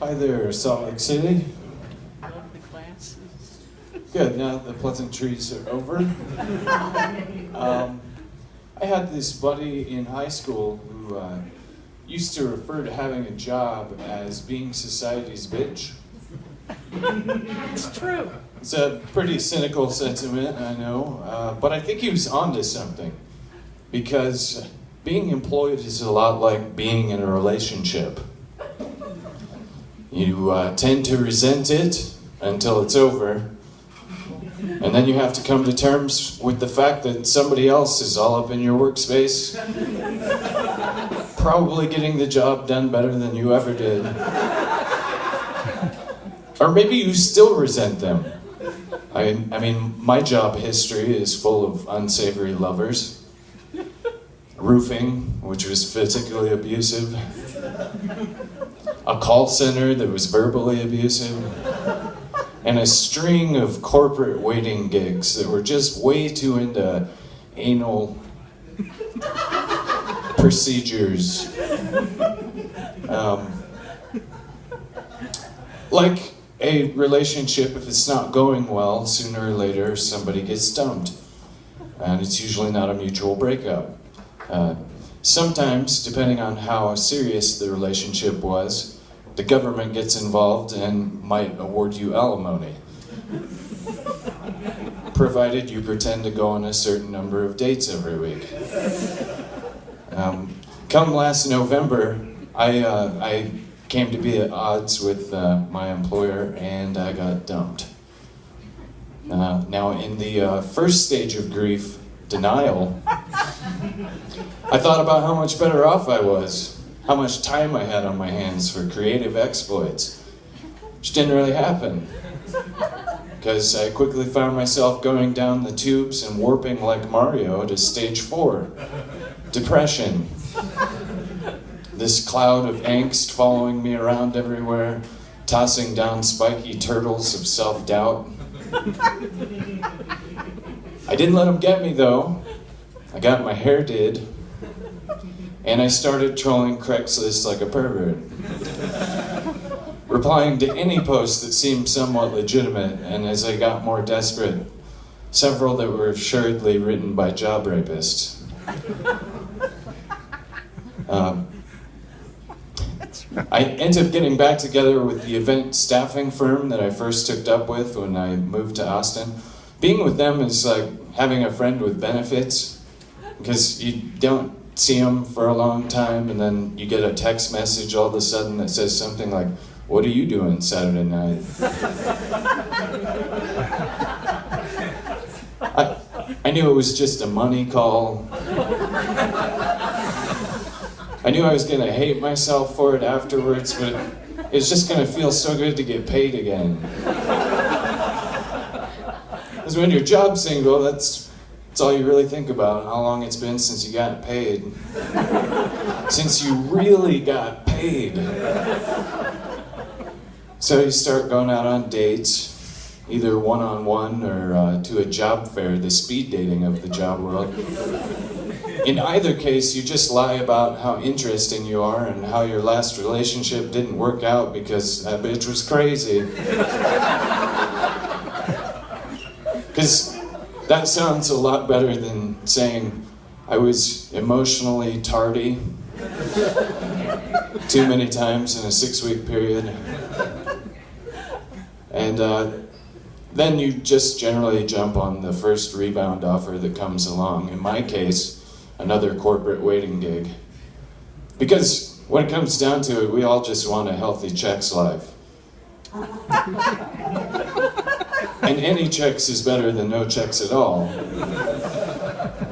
Hi there, Salt Lake City. Love the glasses. Good, now the pleasantries are over. I had this buddy in high school who used to refer to having a job as being society's bitch. It's true. It's a pretty cynical sentiment, I know, but I think he was onto something. Because being employed is a lot like being in a relationship. You tend to resent it until it's over, and then you have to come to terms with the fact that somebody else is all up in your workspace, probably getting the job done better than you ever did. Or maybe you still resent them. I mean, my job history is full of unsavory lovers. Roofing, which was physically abusive. A call center that was verbally abusive. And a string of corporate waiting gigs that were just way too into anal procedures. Like a relationship, if it's not going well, sooner or later somebody gets dumped. And it's usually not a mutual breakup. Sometimes, depending on how serious the relationship was, the government gets involved and might award you alimony, provided you pretend to go on a certain number of dates every week. Come last November, I came to be at odds with my employer and I got dumped. Now, in the first stage of grief, denial, I thought about how much better off I was, how much time I had on my hands for creative exploits, which didn't really happen, because I quickly found myself going down the tubes and warping like Mario to stage 4, depression. This cloud of angst following me around everywhere, tossing down spiky turtles of self-doubt. I didn't let them get me though. I got my hair did. And I started trolling Craigslist like a pervert. Replying to any post that seemed somewhat legitimate, and as I got more desperate, several that were assuredly written by job rapists. I ended up getting back together with the event staffing firm that I first hooked up with when I moved to Austin. Being with them is like having a friend with benefits, because you don't see them for a long time and then you get a text message all of a sudden that says something like, "What are you doing Saturday night?" I knew it was just a money call. I knew I was going to hate myself for it afterwards, but it was just going to feel so good to get paid again. Because when you're job single, that's all you really think about, how long it's been since you got paid. Since you really got paid. So you start going out on dates, either one-on-one or to a job fair, the speed dating of the job world. In either case, you just lie about how interesting you are and how your last relationship didn't work out because that bitch was crazy. Because that sounds a lot better than saying I was emotionally tardy too many times in a 6-week period. And then you just generally jump on the first rebound offer that comes along. In my case, another corporate waiting gig. Because when it comes down to it, we all just want a healthy checks life. And any checks is better than no checks at all.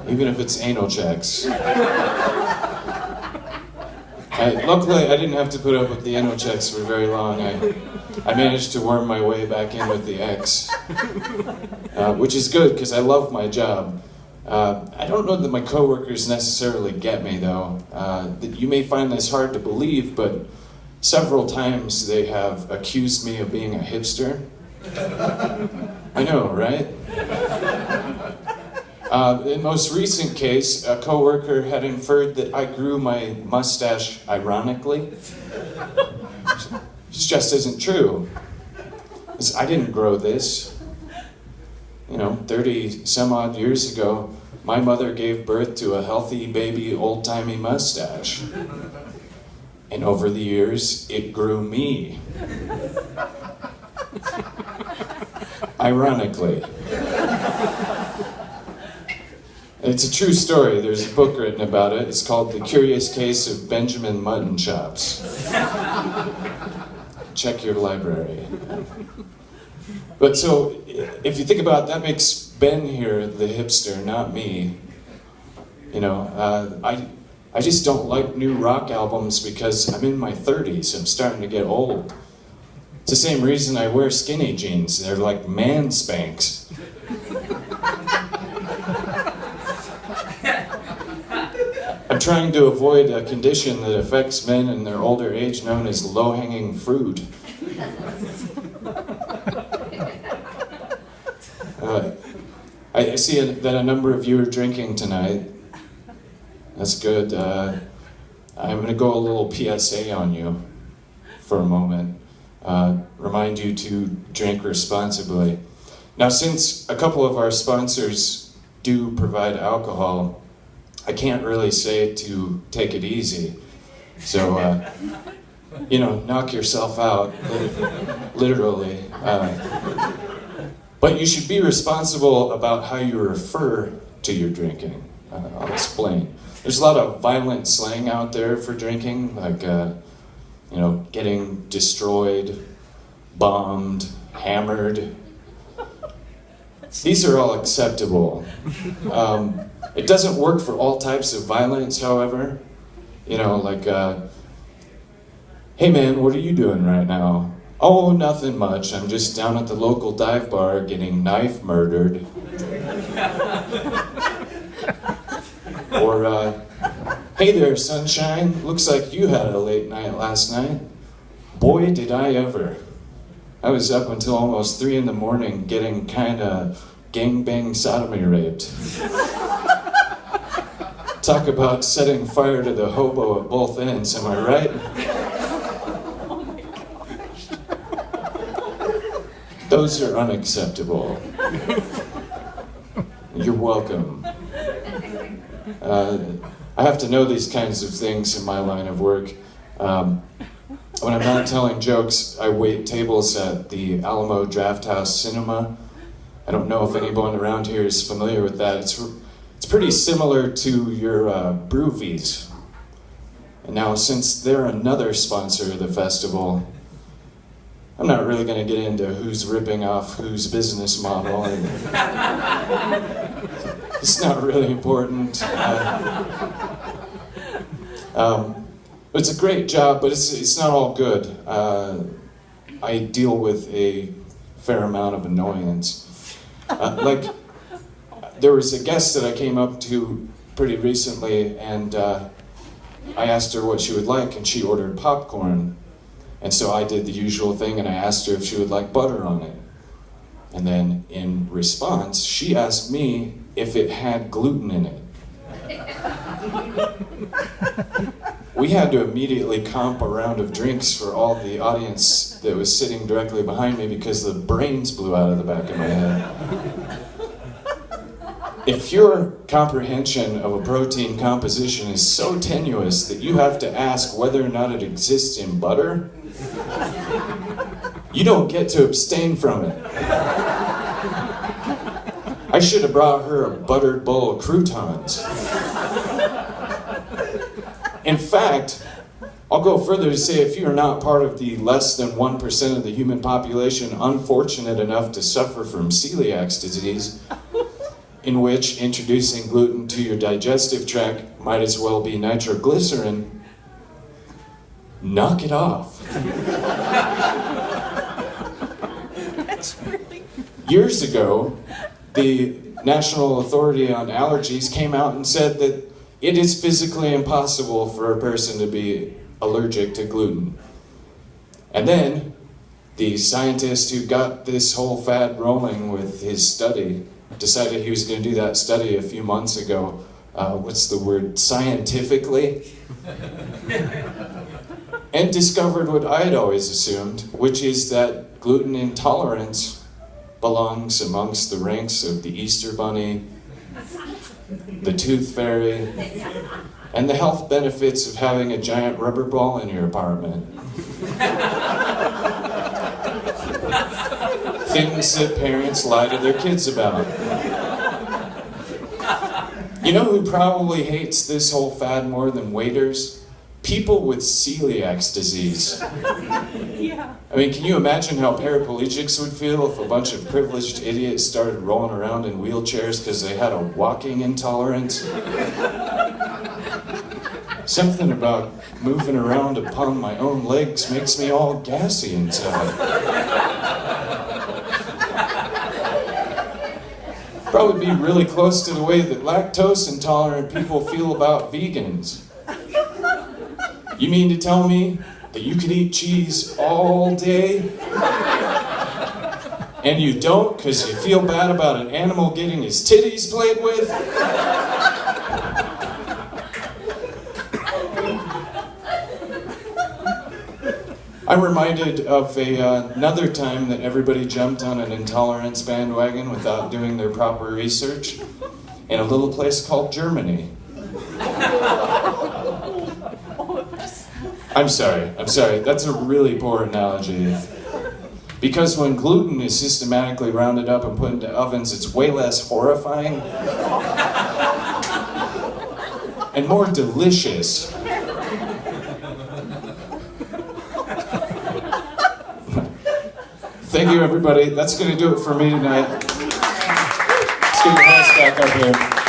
Even if it's anal checks. Luckily, I didn't have to put up with the anal checks for very long. I managed to worm my way back in with the ex. Which is good, because I love my job. I don't know that my coworkers necessarily get me, though. You may find this hard to believe, but several times they have accused me of being a hipster. I know, right? In most recent case, a coworker had inferred that I grew my mustache ironically. just isn't true. I didn't grow this. 30 some odd years ago, my mother gave birth to a healthy baby old-timey mustache. And over the years, it grew me. Ironically. It's a true story. There's a book written about it. It's called The Curious Case of Benjamin Mutton Chops. Check your library. But so, if you think about it, that makes Ben here the hipster, not me. I just don't like new rock albums because I'm in my 30s. I'm starting to get old. It's the same reason I wear skinny jeans. They're like man spanks. I'm trying to avoid a condition that affects men in their older age known as low-hanging fruit. I see that a number of you are drinking tonight. That's good. I'm going to go a little PSA on you for a moment. Remind you to drink responsibly. Now, since a couple of our sponsors do provide alcohol, I can't really say to take it easy. So, knock yourself out, literally. But you should be responsible about how you refer to your drinking. I'll explain. There's a lot of violent slang out there for drinking, like, getting destroyed, bombed, hammered. These are all acceptable. It doesn't work for all types of violence, however. Hey man, what are you doing right now? Oh, nothing much. I'm just down at the local dive bar getting knife murdered. Or, hey there, sunshine. Looks like you had a late night last night. Boy, did I ever. I was up until almost 3 in the morning getting kinda gangbang sodomy raped. Talk about setting fire to the hobo at both ends, am I right? Those are unacceptable. You're welcome. I have to know these kinds of things in my line of work. When I'm not telling jokes, I wait tables at the Alamo Drafthouse Cinema. I don't know if anyone around here is familiar with that. It's pretty similar to your Brewvies. And now, since they're another sponsor of the festival, I'm not really going to get into who's ripping off whose business model. It's not really important. It's a great job, but it's not all good. I deal with a fair amount of annoyance. There was a guest that I came up to pretty recently, and I asked her what she would like, and she ordered popcorn. And so I did the usual thing, and I asked her if she would like butter on it. And then in response, she asked me if it had gluten in it. We had to immediately comp a round of drinks for all the audience that was sitting directly behind me because the brains blew out of the back of my head. If your comprehension of a protein composition is so tenuous that you have to ask whether or not it exists in butter, you don't get to abstain from it. I should have brought her a buttered bowl of croutons. In fact, I'll go further to say if you are not part of the less than 1% of the human population unfortunate enough to suffer from celiac disease, in which introducing gluten to your digestive tract might as well be nitroglycerin, knock it off. That's really... Years ago, the National Authority on Allergies came out and said that it is physically impossible for a person to be allergic to gluten. And then, the scientist who got this whole fad rolling with his study decided he was going to do that study a few months ago what's the word, scientifically, and discovered what I had always assumed, which is that gluten intolerance belongs amongst the ranks of the Easter Bunny, the Tooth Fairy, and the health benefits of having a giant rubber ball in your apartment. Things that parents lie to their kids about. You know who probably hates this whole fad more than waiters? People with celiac disease. Yeah. I mean, can you imagine how paraplegics would feel if a bunch of privileged idiots started rolling around in wheelchairs because they had a walking intolerance? Something about moving around upon my own legs makes me all gassy inside. Probably be really close to the way that lactose intolerant people feel about vegans. You mean to tell me that you can eat cheese all day? And you don't because you feel bad about an animal getting his titties played with? I'm reminded of another time that everybody jumped on an intolerance bandwagon without doing their proper research in a little place called Germany. I'm sorry, that's a really poor analogy. Because when gluten is systematically rounded up and put into ovens, it's way less horrifying and more delicious. Thank you, everybody. That's going to do it for me tonight. Let's get your hands back up here.